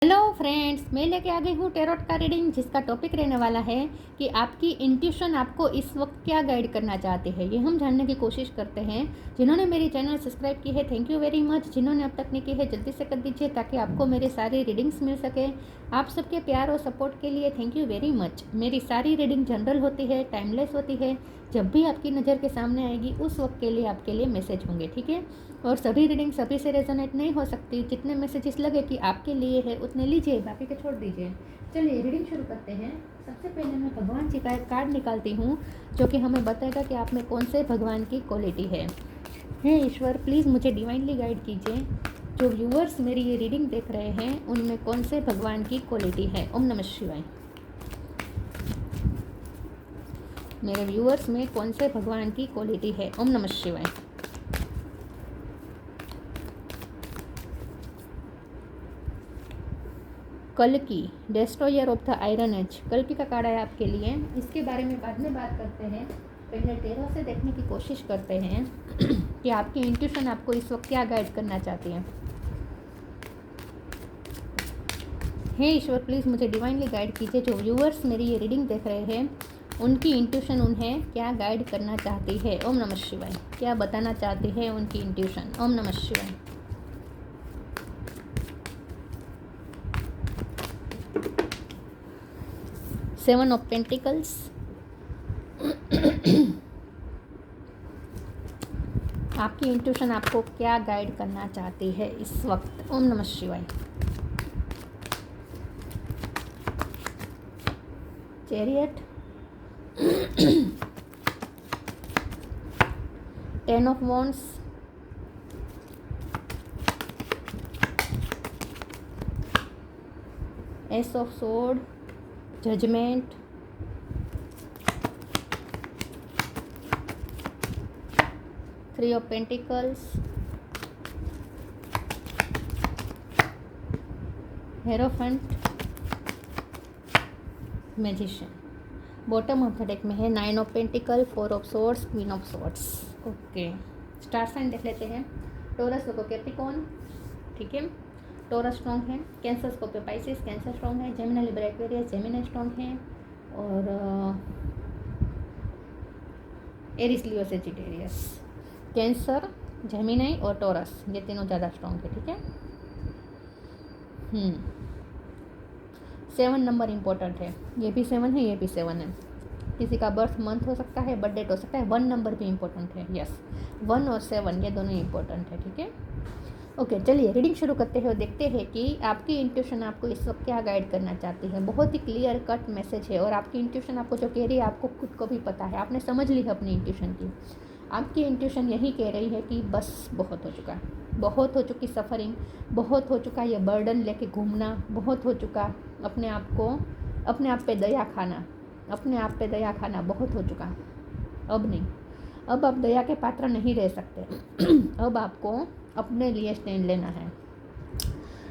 Hello friends, मैं लेके आ गई हूँ टेरोट का रीडिंग, जिसका टॉपिक रहने वाला है कि आपकी इंट्यूशन आपको इस वक्त क्या गाइड करना चाहती है। ये हम जानने की कोशिश करते हैं। जिन्होंने मेरी चैनल सब्सक्राइब की है, थैंक यू वेरी मच। जिन्होंने अब तक नहीं की है, जल्दी से कर दीजिए ताकि आपको मेरे सारी रीडिंग्स मिल सके। आप सबके प्यार और सपोर्ट के लिए थैंक यू वेरी मच। मेरी सारी रीडिंग जनरल होती है, टाइमलेस होती है। जब भी आपकी नज़र के सामने आएगी उस वक्त के लिए आपके लिए मैसेज होंगे, ठीक है। और सभी रीडिंग सभी से रेजोनेट नहीं हो सकती। जितने मैसेजेस लगे कि आपके लिए है उतने लीजिए, बाकी के छोड़ दीजिए। चलिए रीडिंग शुरू करते हैं। सबसे पहले मैं भगवान जी का एक कार्ड निकालती हूँ जो कि हमें बताएगा कि आप में कौन से भगवान की क्वालिटी है। हे ईश्वर, प्लीज़ मुझे डिवाइनली गाइड कीजिए। जो व्यूअर्स मेरी ये रीडिंग देख रहे हैं उनमें कौन से भगवान की क्वालिटी है। ओम नमः शिवाय। मेरे व्यूअर्स में कौन से भगवान की क्वालिटी है। ओम नमः शिवाय। कल्कि, destroyer of the iron as. कल्कि का कार्ड है आपके लिए। इसके बारे में बाद में बात करते हैं। पहले टेरो से देखने की कोशिश करते हैं कि आपकी इंट्यूशन आपको इस वक्त क्या गाइड करना चाहती है। हे ईश्वर, प्लीज़ मुझे डिवाइनली गाइड कीजिए। जो व्यूअर्स मेरी ये रीडिंग देख रहे हैं उनकी इंट्यूशन उन्हें क्या गाइड करना चाहती है। ओम नमः शिवाय। क्या बताना चाहती है उनकी इंट्यूशन। ओम नमः शिवाय। Seven of pentacles. आपकी इंट्यूशन आपको क्या गाइड करना चाहती है इस वक्त। ओम नमः शिवाय। Chariot, 10 of wands, ace of sword, judgement, three of pentacles, hierophant, magician. Bottom of the deck में है 9 of pentacle, 4 of swords, queen of swords. Okay, star sign देख लेते हैं। टोरस को कैप्रिकॉर्न, ठीक है। टोरस स्ट्रॉन्ग है। Cancer Scorpio Pisces, Cancer strong है। Gemini Libra Aquarius, Gemini strong है। और Aries Leo Sagittarius. Cancer, Gemini और टोरस, ये तीनों ज़्यादा स्ट्रॉन्ग है, ठीक है। 7 नंबर इम्पोर्टेंट है। ये भी 7 है, ये भी 7 है। किसी का बर्थ मंथ हो सकता है, बर्थ डेट हो सकता है। 1 नंबर भी इम्पोर्टेंट है। यस, 1 और 7 ये दोनों इम्पोर्टेंट है, ठीक है। ओके, चलिए रीडिंग शुरू करते हैं और देखते हैं कि आपकी इंट्यूशन आपको इस वक्त क्या गाइड करना चाहती है। बहुत ही क्लियर कट मैसेज है और आपकी इंट्यूशन आपको जो कह रही है आपको खुद को भी पता है। आपने समझ ली है अपनी इंट्यूशन की। आपकी इंट्यूशन यही कह रही है कि बस बहुत हो चुका, बहुत हो चुकी सफ़रिंग, बहुत हो चुका ये बर्डन लेके घूमना, बहुत हो चुका अपने आप पे दया खाना, अपने आप पे दया खाना बहुत हो चुका। अब नहीं, अब आप दया के पात्र नहीं रह सकते। अब आपको अपने लिए स्टैंड लेना है।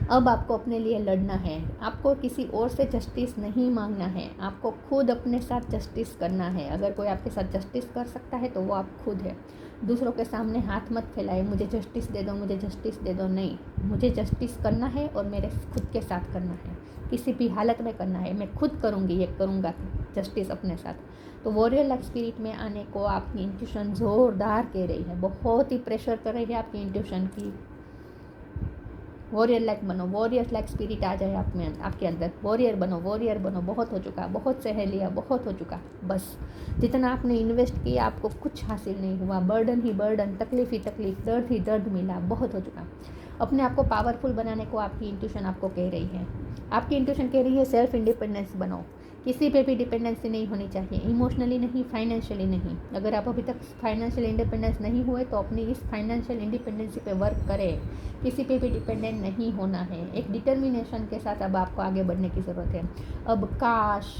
अब आपको अपने लिए लड़ना है। आपको किसी और से जस्टिस नहीं मांगना है। आपको खुद अपने साथ जस्टिस करना है। अगर कोई आपके साथ जस्टिस कर सकता है तो वो आप खुद है। दूसरों के सामने हाथ मत फैलाए, मुझे जस्टिस दे दो, मुझे जस्टिस दे दो। नहीं, मुझे जस्टिस करना है और मेरे खुद के साथ करना है। किसी भी हालत में करना है। मैं खुद करूँगी, ये करूँगा जस्टिस अपने साथ। तो वॉरियर लाइक स्पिरिट में आने को आपकी इंट्यूशन ज़ोरदार कह रही है। बहुत ही प्रेशर कर रही है आपकी इंट्यूशन की। वॉरियर लाइक बनो, वॉरियर लाइक स्पिरिट आ जाए आप में, आपके अंदर। वॉरियर बनो, वॉरियर बनो। बहुत हो चुका, बहुत सह लिया, बहुत हो चुका। बस जितना आपने इन्वेस्ट किया आपको कुछ हासिल नहीं हुआ। बर्डन ही बर्डन, तकलीफ ही तकलीफ, दर्द ही दर्द मिला। बहुत हो चुका। अपने आप को पावरफुल बनाने को आपकी इंट्यूशन आपको कह रही है। आपकी इंट्यूशन कह रही है सेल्फ इंडिपेंडेंस बनो। किसी पे भी डिपेंडेंसी नहीं होनी चाहिए। इमोशनली नहीं, फाइनेंशियली नहीं। अगर आप अभी तक फाइनेंशियल इंडिपेंडेंस नहीं हुए तो अपनी इस फाइनेंशियल इंडिपेंडेंसी पे वर्क करें। किसी पे भी डिपेंडेंट नहीं होना है। एक डिटर्मिनेशन के साथ अब आपको आगे बढ़ने की ज़रूरत है। अब काश,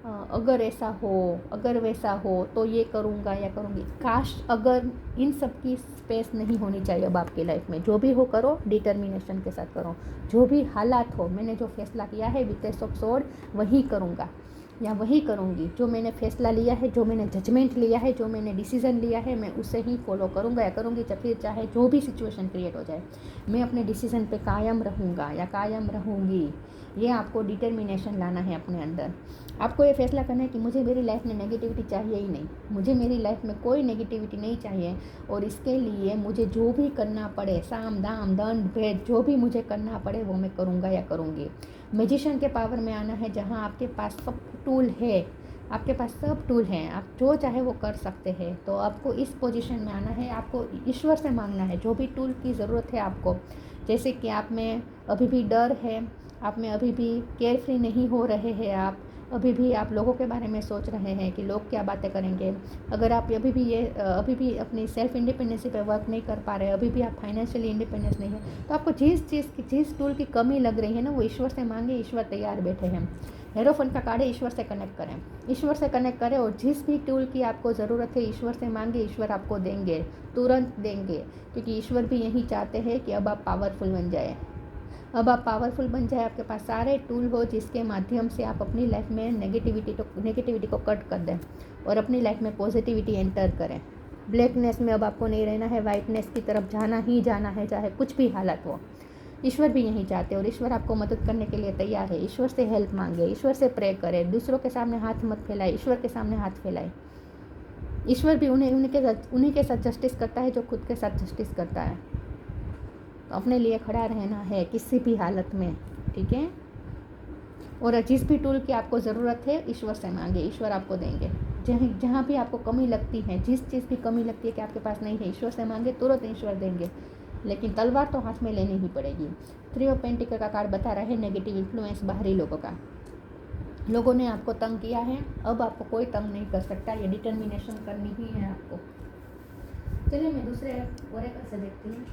अगर ऐसा हो, अगर वैसा हो तो ये करूँगा या करूँगी। काश, अगर, इन सब की स्पेस नहीं होनी चाहिए अब आपकी लाइफ में। जो भी हो करो, डिटर्मिनेशन के साथ करो। जो भी हालात हो, मैंने जो फैसला किया है विद एस ऑफ सोर्ड वही करूँगा। या वही करूँगी जो मैंने फैसला लिया है, जो मैंने जजमेंट लिया है, जो मैंने डिसीज़न लिया है, मैं उसे ही फॉलो करूँगा या करूँगी। फिर चाहे जो भी सिचुएशन क्रिएट हो जाए, मैं अपने डिसीज़न पे कायम रहूँगा या कायम रहूँगी। ये आपको डिटर्मिनेशन लाना है अपने अंदर। आपको ये फैसला करना है कि मुझे मेरी लाइफ में नेगेटिविटी चाहिए ही नहीं, मुझे मेरी लाइफ में कोई नेगेटिविटी नहीं चाहिए, और इसके लिए मुझे जो भी करना पड़े, साम दाम दंड भेद जो भी मुझे करना पड़े वो मैं करूँगा या करूँगी। मैजिशियन के पावर में आना है, जहाँ आपके पास सब टूल है, आपके पास सब टूल हैं, आप जो चाहे वो कर सकते हैं। तो आपको इस पोजीशन में आना है, आपको ईश्वर से मांगना है जो भी टूल की ज़रूरत है आपको। जैसे कि आप में अभी भी डर है, आप में अभी भी केयर फ्री नहीं हो रहे हैं, आप अभी भी आप लोगों के बारे में सोच रहे हैं कि लोग क्या बातें करेंगे, अगर आप अभी भी अपनी सेल्फ इंडिपेंडेंसी पे वर्क नहीं कर पा रहे, अभी भी आप फाइनेंशियली इंडिपेंडेंस नहीं है, तो आपको जिस टूल की कमी लग रही है ना, वो ईश्वर से मांगे, ईश्वर तैयार बैठे हैं। हेरोफन का कार्ड है, ईश्वर से कनेक्ट करें, ईश्वर से कनेक्ट करें, और जिस भी टूल की आपको ज़रूरत है ईश्वर से मांगे, ईश्वर आपको देंगे, तुरंत देंगे, क्योंकि ईश्वर भी यही चाहते हैं कि अब आप पावरफुल बन जाए। अब आप पावरफुल बन जाए, आपके पास सारे टूल हो जिसके माध्यम से आप अपनी लाइफ में नेगेटिविटी को कट कर दें और अपनी लाइफ में पॉजिटिविटी एंटर करें। ब्लैकनेस में अब आपको नहीं रहना है, वाइटनेस की तरफ जाना ही जाना है, चाहे कुछ भी हालत हो। ईश्वर भी यही चाहते हैं और ईश्वर आपको मदद करने के लिए तैयार है। ईश्वर से हेल्प मांगे, ईश्वर से प्रे करें, दूसरों के सामने हाथ मत फैलाए, ईश्वर के सामने हाथ फैलाए। ईश्वर भी उन्हीं के साथ जस्टिस करता है जो खुद के साथ जस्टिस करता है। तो अपने लिए खड़ा रहना है किसी भी हालत में, ठीक है। और जिस भी टूल की आपको ज़रूरत है ईश्वर से मांगे, ईश्वर आपको देंगे। जहाँ भी आपको कमी लगती है, जिस चीज़ भी कमी लगती है कि आपके पास नहीं है, ईश्वर से मांगे, तुरंत ईश्वर देंगे। लेकिन तलवार तो हाथ में लेनी ही पड़ेगी। 3 ऑफ पेंटिकल का कार्ड बता रहा है नेगेटिव इन्फ्लुएंस, बाहरी लोगों का। लोगों ने आपको तंग किया है, अब आपको कोई तंग नहीं कर सकता, ये डिटर्मिनेशन करनी ही है आपको। चलिए मैं दूसरे ओरेकल से देखती हूँ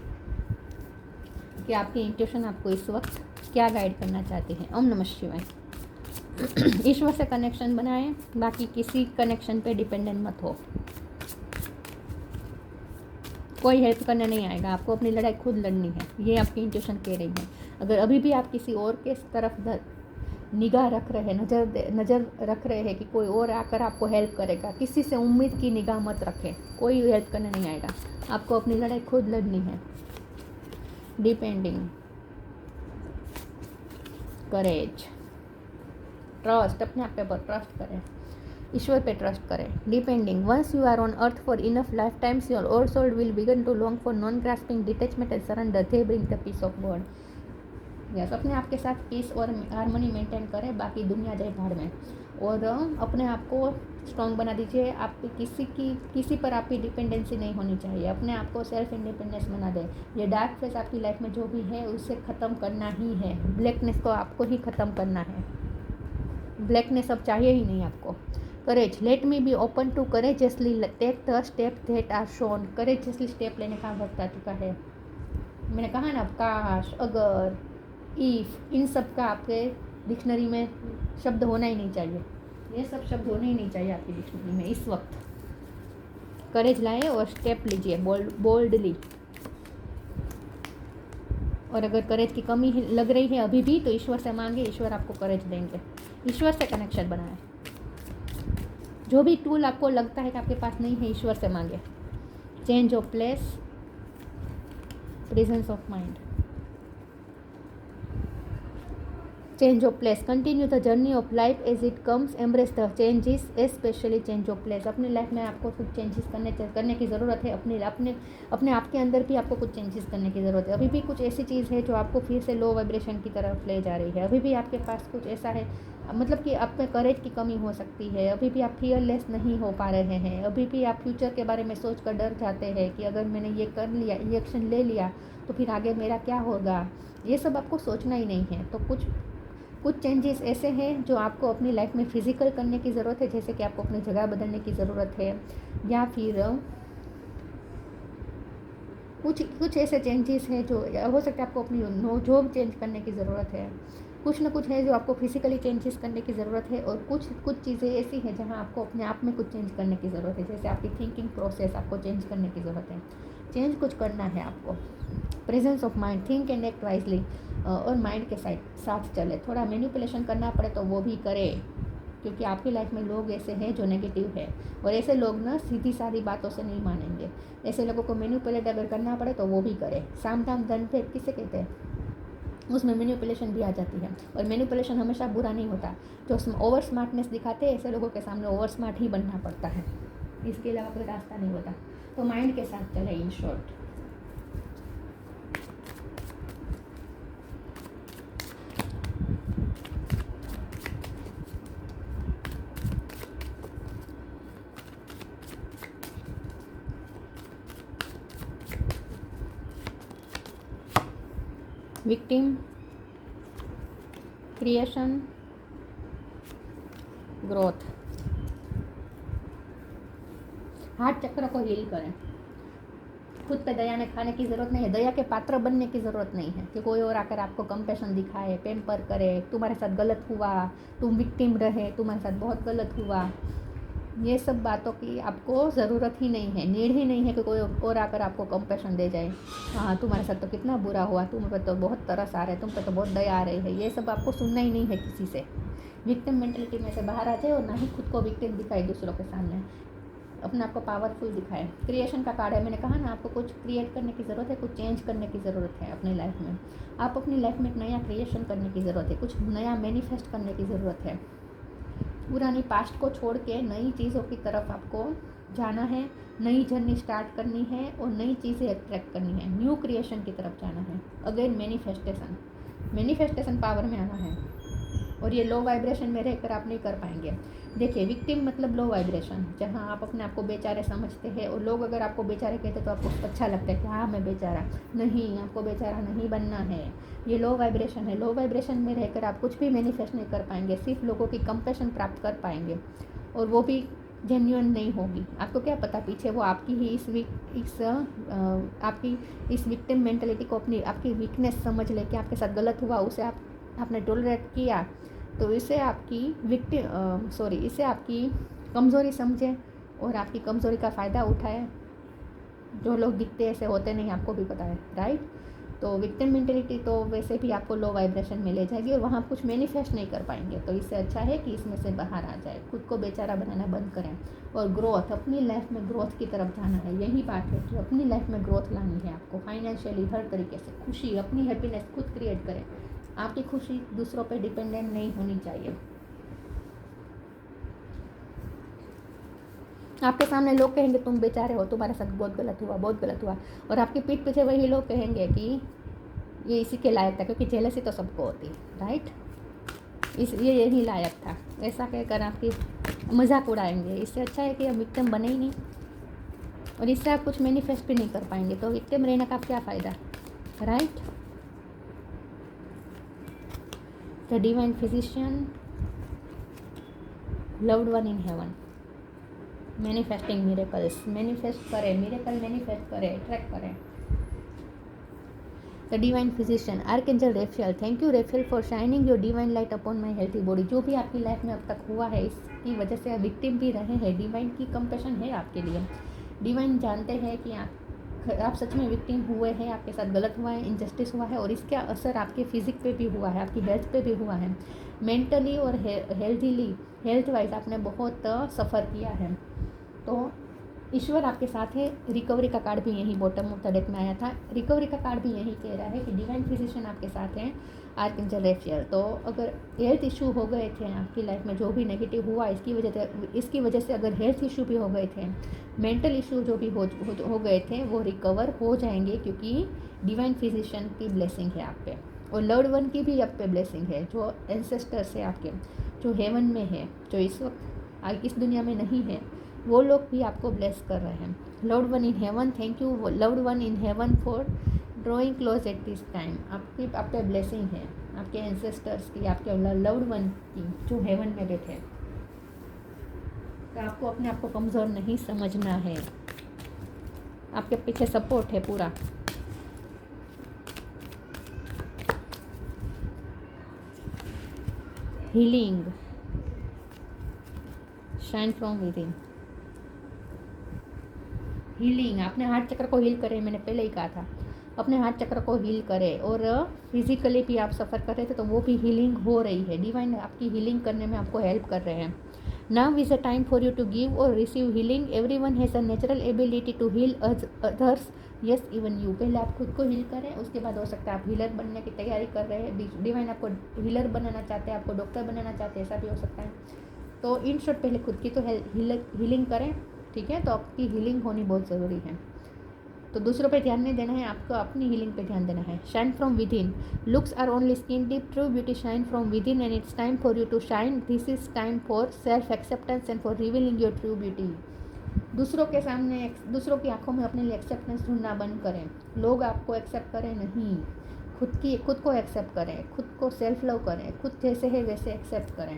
कि आपकी इंट्यूशन आपको इस वक्त क्या गाइड करना चाहती है। ओम नमः शिवाय। ईश्वर से कनेक्शन बनाएं, बाकी किसी कनेक्शन पे डिपेंडेंट मत हो। कोई हेल्प करने नहीं आएगा, आपको अपनी लड़ाई खुद लड़नी है, ये आपकी इंट्यूशन कह रही है। अगर अभी भी आप किसी और के तरफ निगाह रख रहे हैं, नज़र रख रहे हैं कि कोई और आकर आपको हेल्प करेगा, किसी से उम्मीद की निगाह मत रखें, कोई हेल्प करने नहीं आएगा, आपको अपनी लड़ाई खुद लड़नी है। डिपेंडिंग, करेज, ट्रस्ट, अपने आप पे ट्रस्ट करें, ईश्वर पे ट्रस्ट करें। Depending, once you are on earth for enough life times your over soul will begin to long for non grasping detachment and surrender, they bring the peace of God. Yes, अपने आप के साथ piece और harmony maintain करें, बाकी दुनिया जाए भाड़ में। और अपने आप को स्ट्रॉन्ग बना दीजिए। आप किसी पर आपकी डिपेंडेंसी नहीं होनी चाहिए, अपने आप को सेल्फ इंडिपेंडेंस बना दें। ये डार्क फेस आपकी लाइफ में जो भी है उसे ख़त्म करना ही है, ब्लैकनेस को आपको ही ख़त्म करना है, ब्लैकनेस अब चाहिए ही नहीं आपको। Courage, let me be open to courageously take the step that are shown, courageously step लेने का वक्त आ चुका है। मैंने कहा ना, काश, अगर, इफ़, इन सब का आपके डिक्शनरी में शब्द होना ही नहीं चाहिए, ये सब शब्द होने ही नहीं चाहिए आपकी डिक्शनरी में इस वक्त। करेज लाएं और स्टेप लीजिए बोल्डली। और अगर करेज की कमी लग रही है अभी भी, तो ईश्वर से मांगे, ईश्वर आपको करेज देंगे। ईश्वर से कनेक्शन बनाएं। जो भी टूल आपको लगता है कि आपके पास नहीं है, ईश्वर से मांगे। Change of place, presence of mind, change of place, continue the journey of life as it comes, embrace the changes, specially change of place. अपनी लाइफ में आपको कुछ चेंजेस करने की ज़रूरत है, अपने आप के अंदर भी आपको कुछ चेंजेस करने की ज़रूरत है। अभी भी कुछ ऐसी चीज़ है जो आपको फिर से लो वाइब्रेशन की तरफ ले जा रही है। अभी भी आपके पास कुछ ऐसा है, मतलब कि आप में करेज की कमी हो सकती है। अभी भी आप फियरलेस नहीं हो पा रहे हैं। अभी भी आप फ्यूचर के बारे में सोच कर डर जाते हैं कि अगर मैंने ये कर लिया, ये एक्शन ले लिया, तो फिर आगे मेरा क्या होगा। ये सब आपको सोचना ही नहीं है। तो कुछ चेंजेस ऐसे हैं जो आपको अपनी लाइफ में फिजिकल करने की ज़रूरत है, जैसे कि आपको अपनी जगह बदलने की ज़रूरत है, या फिर कुछ ऐसे चेंजेस हैं जो हो सकता है आपको अपनी जॉब चेंज करने की ज़रूरत है। कुछ ना कुछ है जो आपको फिजिकली चेंजेस करने की ज़रूरत है, और कुछ चीज़ें ऐसी हैं जहां आपको अपने आप में कुछ चेंज करने की ज़रूरत है, जैसे आपकी थिंकिंग प्रोसेस आपको चेंज करने की ज़रूरत है। चेंज कुछ करना है आपको। Presence of mind, think and act wisely, और माइंड के साथ चले। थोड़ा मैनिपुलेशन करना पड़े तो वो भी करे, क्योंकि आपकी लाइफ में लोग ऐसे हैं जो नेगेटिव है, और ऐसे लोग ना सीधी सादी बातों से नहीं मानेंगे। ऐसे लोगों को मैनिपुलेट अगर करना पड़े तो वो भी करे। साम दाम दंड भेद किसे कहते हैं, उसमें मैनिपुलेशन भी आ जाती है। और मैनिपुलेशन हमेशा बुरा नहीं होता। जो उसमें ओवर स्मार्टनेस दिखाते हैं, ऐसे लोगों के सामने ओवर स्मार्ट ही बनना पड़ता है, इसके अलावा कोई रास्ता नहीं होता। तो माइंड के साथ चले in short. Victim, creation, growth. Heart चक्र को हील करें। खुद पे दया में खाने की ज़रूरत नहीं है, दया के पात्र बनने की ज़रूरत नहीं है कि कोई और आकर आपको कंपैशन दिखाए, पैम्पर करे, तुम्हारे साथ गलत हुआ, तुम विक्टिम रहे, तुम्हारे साथ बहुत गलत हुआ। ये सब बातों की आपको ज़रूरत ही नहीं है, नीड ही नहीं है कि कोई और आकर आपको कंपैशन दे जाए। हाँ, तुम्हारे साथ तो कितना बुरा हुआ, तुम पे तो बहुत तरस आ रहा है, तुम पे तो बहुत दया आ रही है। ये सब आपको सुनना ही नहीं है किसी से। विक्टिम मेंटलिटी में से बाहर आ जाए और ना ही खुद को विक्टिम दिखाए दूसरों के सामने, अपने आप को पावरफुल दिखाए। क्रिएशन का कार्ड है, मैंने कहा ना, आपको कुछ क्रिएट करने की ज़रूरत है, कुछ चेंज करने की ज़रूरत है अपनी लाइफ में। आप अपनी लाइफ में एक नया क्रिएशन करने की ज़रूरत है, कुछ नया मैनिफेस्ट करने की ज़रूरत है। पुरानी पास्ट को छोड़ के नई चीज़ों की तरफ आपको जाना है, नई जर्नी स्टार्ट करनी है और नई चीज़ें अट्रैक्ट करनी है, न्यू क्रिएशन की तरफ जाना है। अगेन मैनिफेस्टेशन पावर में आना है, और ये लो वाइब्रेशन में रहकर आप नहीं कर पाएंगे। देखिए, विक्टिम मतलब लो वाइब्रेशन, जहाँ आप अपने आप को बेचारे समझते हैं, और लोग अगर आपको बेचारे कहते हैं तो आपको अच्छा लगता है कि हाँ मैं बेचारा नहीं, आपको बेचारा नहीं बनना है। ये लो वाइब्रेशन है। लो वाइब्रेशन में रहकर आप कुछ भी मैनिफेस्ट नहीं कर पाएंगे, सिर्फ लोगों की कंपैशन प्राप्त कर पाएंगे, और वो भी जेन्युइन नहीं होगी। आपको क्या पता पीछे वो आपकी ही आपकी इस विक्टिम मेंटलिटी को आपकी वीकनेस समझ ले कि आपके साथ गलत हुआ, उसे आपने टॉलरेट किया, तो इसे आपकी कमज़ोरी समझे और आपकी कमज़ोरी का फ़ायदा उठाए। जो लोग दिखते ऐसे होते नहीं, आपको भी पता है, राइट। तो विक्टिम मेंटलिटी तो वैसे भी आपको लो वाइब्रेशन में ले जाएगी और वहाँ कुछ मैनिफेस्ट नहीं कर पाएंगे। तो इससे अच्छा है कि इसमें से बाहर आ जाए, खुद को बेचारा बनाना बंद करें और ग्रोथ, अपनी लाइफ में ग्रोथ की तरफ जाना है। यही बात है कि अपनी लाइफ में ग्रोथ लानी है आपको, फाइनेंशियली हर तरीके से खुशी, अपनी हैप्पीनेस खुद क्रिएट करें। आपकी खुशी दूसरों पे डिपेंडेंट नहीं होनी चाहिए। आपके सामने लोग कहेंगे तुम बेचारे हो, तुम्हारे साथ बहुत गलत हुआ, और आपकी पीठ पीछे वही लोग कहेंगे कि ये इसी के लायक था, क्योंकि जेलसी तो सबको होती है, राइट। ये यही लायक था, ऐसा कहकर आपकी मजाक उड़ाएंगे। इससे अच्छा है कि आप विक्टिम बने ही नहीं, और इससे आप कुछ मैनिफेस्ट भी नहीं कर पाएंगे। तो विक्टिम रहने का क्या फ़ायदा, right. The divine physician, loved one in heaven, manifesting miracles, manifest करें, मिरेकल मैनिफेस्ट करें, अट्रैक्ट करें। The divine physician, archangel रेफेल, thank you रेफेल for shining your divine light upon my healthy body. जो भी आपकी लाइफ में अब तक हुआ है, इसकी वजह से आप विक्टिम भी रहे हैं, डिवाइन की कंपैशन है आपके लिए। डिवाइन जानते हैं कि आप सच में विक्टिम हुए हैं, आपके साथ गलत हुआ है, इनजस्टिस हुआ है, और इसका असर आपके फिजिक पे भी हुआ है, आपकी हेल्थ पे भी हुआ है। मेंटली और हेल्थ वाइज आपने बहुत सफ़र किया है। तो ईश्वर आपके साथ है। रिकवरी का कार्ड भी यही बॉटम ऑफ द डेक में आया था। रिकवरी का कार्ड भी यही कह रहा है कि डिवाइन फिजिशियन आपके साथ हैं, आर्कएंजल रेफेल। तो अगर हेल्थ इशू हो गए थे आपकी लाइफ में, जो भी नेगेटिव हुआ इसकी वजह से अगर हेल्थ इशू भी हो गए थे, मेंटल इशू जो भी हो गए थे, वो रिकवर हो जाएंगे, क्योंकि डिवाइन फिजिशियन की ब्लेसिंग है आप पे, और लव्ड वन की भी आप पे ब्लेसिंग है, जो एंसेस्टर्स है आपके, जो हेवन में है, जो इस वक्त इस दुनिया में नहीं है, वो लोग भी आपको ब्लेस कर रहे हैं। Loved one in heaven, thank you loved one in heaven for drawing close at this time. आप पे ब्लेसिंग है आपके एंसेस्टर्स की, आपके लव्ड वन की, जो हेवन में बैठे। तो आपको अपने आप को कमज़ोर नहीं समझना है, आपके पीछे सपोर्ट है पूरा। Healing, shine from within, healing, आपने हार्ट चक्र को हील करें, मैंने पहले ही कहा था। अपने हार्ट चक्र को हील करें। और फिजिकली भी आप सफ़र कर रहे थे तो वो भी हीलिंग हो रही है, डिवाइन आपकी हीलिंग करने में आपको हेल्प कर रहे हैं। Now is a time for you to give और receive healing. Everyone has a natural ability to heal others, yes even you. पहले आप खुद को हील करें, उसके बाद हो सकता है आप हीलर बनने की तैयारी कर रहे हैं, डिवाइन आपको हीलर बनाना चाहते हैं, आपको डॉक्टर बनाना चाहते हैं, ऐसा भी हो सकता है। तो इन शॉर्ट पहले खुद की तो हीलिंग करें, ठीक है। तो आपकी हीलिंग होनी बहुत ज़रूरी है, तो दूसरों पे ध्यान नहीं देना है, आपको अपनी हीलिंग पे ध्यान देना है। Shine from within, looks are only skin deep, true beauty shine from within and it's time for you to shine. This is time for self acceptance and for revealing your true beauty. दूसरों के सामने, दूसरों की आंखों में अपने लिए acceptance ढूंढना बंद करें। लोग आपको एक्सेप्ट करें नहीं, खुद को एक्सेप्ट करें, खुद को सेल्फ लव करें, खुद जैसे है वैसे एक्सेप्ट करें,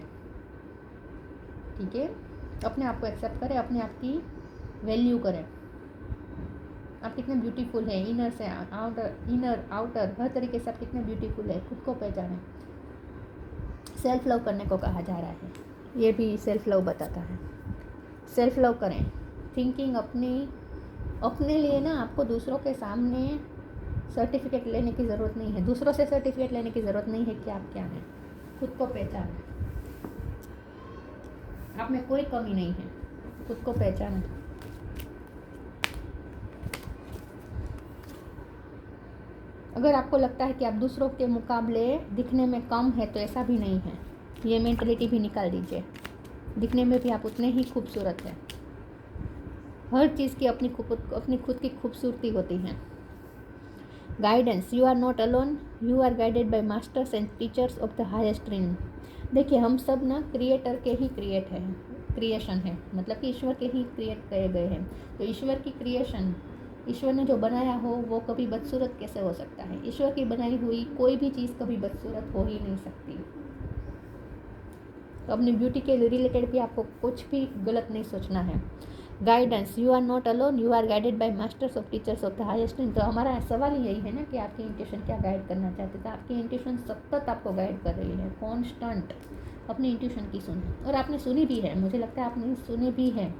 ठीक है। अपने आप को एक्सेप्ट करें, अपने आप की वैल्यू करें। आप कितने ब्यूटीफुल हैं, इनर से आउटर हर तरीके से आप कितने ब्यूटीफुल है, खुद को पहचानें। सेल्फ लव करने को कहा जा रहा है, ये भी सेल्फ लव बताता है। सेल्फ लव करें, थिंकिंग अपने लिए ना, आपको दूसरों के सामने सर्टिफिकेट लेने की ज़रूरत नहीं है, दूसरों से सर्टिफिकेट लेने की ज़रूरत नहीं है कि आप क्या हैं। खुद को पहचानें, आप में कोई कमी नहीं है, खुद को पहचानें। अगर आपको लगता है कि आप दूसरों के मुकाबले दिखने में कम है तो ऐसा भी नहीं है, ये मेंटलिटी भी निकाल दीजिए। दिखने में भी आप उतने ही खूबसूरत हैं। हर चीज़ की अपनी खुद की खूबसूरती होती है। Guidance, you are not alone, you are guided by masters and teachers of the highest realm. देखिए हम सब ना क्रिएटर के ही क्रिएशन है, मतलब कि ईश्वर के ही क्रिएट किए गए हैं। तो ईश्वर की क्रिएशन, ईश्वर ने जो बनाया हो वो कभी बदसूरत कैसे हो सकता है। ईश्वर की बनाई हुई कोई भी चीज़ कभी बदसूरत हो ही नहीं सकती। तो अपनी ब्यूटी के रिलेटेड भी आपको कुछ भी गलत नहीं सोचना है। Guidance, you are not alone, you are guided by masters of teachers of the highest. तो हमारा सवाल यही है ना कि आपकी इंट्यूशन क्या गाइड करना चाहते थे। आपकी इंट्यूशन सतत आपको गाइड कर रही है, कॉन्स्टेंट। अपनी इंट्यूशन की सुनी, और आपने सुनी भी है, मुझे लगता है आपने सुनी भी है,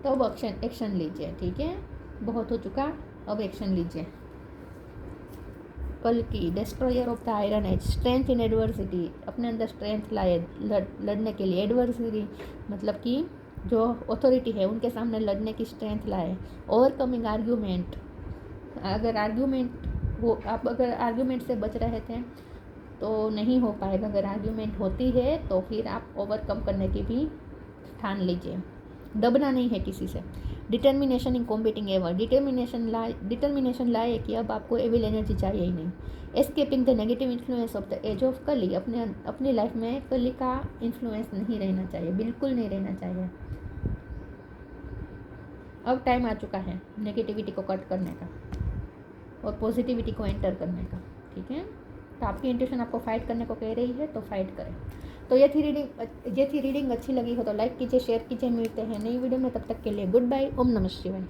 तो अब एक्शन लीजिए, ठीक है। बहुत हो चुका, अब एक्शन लीजिए। कल की destroyer of the iron age, strength in adversity, अपने अंदर स्ट्रेंथ लाए लड़ने के लिए। एडवर्सिटी मतलब कि जो अथॉरिटी है उनके सामने लड़ने की स्ट्रेंथ लाए। ओवरकमिंग आर्ग्यूमेंट, अगर आर्ग्यूमेंट से बच रहे थे तो नहीं हो पाएगा। अगर आर्ग्यूमेंट होती है तो फिर आप ओवरकम करने की भी ठान लीजिए, दबना नहीं है किसी से। Determination in combating ever, determination लाए कि अब आपको एविल एनर्जी चाहिए ही नहीं। Escaping the negative influence of the age of Kali, अपनी लाइफ में कली का इन्फ्लुएंस नहीं रहना चाहिए, बिल्कुल नहीं रहना चाहिए। अब टाइम आ चुका है नेगेटिविटी को कट करने का और पॉजिटिविटी को एंटर करने का, ठीक है। तो आपकी इंट्यूशन आपको फाइट करने को कह रही है तो फाइट करें। तो ये थी रीडिंग अच्छी लगी हो तो लाइक कीजिए, शेयर कीजिए। मिलते हैं नई वीडियो में, तब तक के लिए गुड बाय। ओम नमः शिवाय।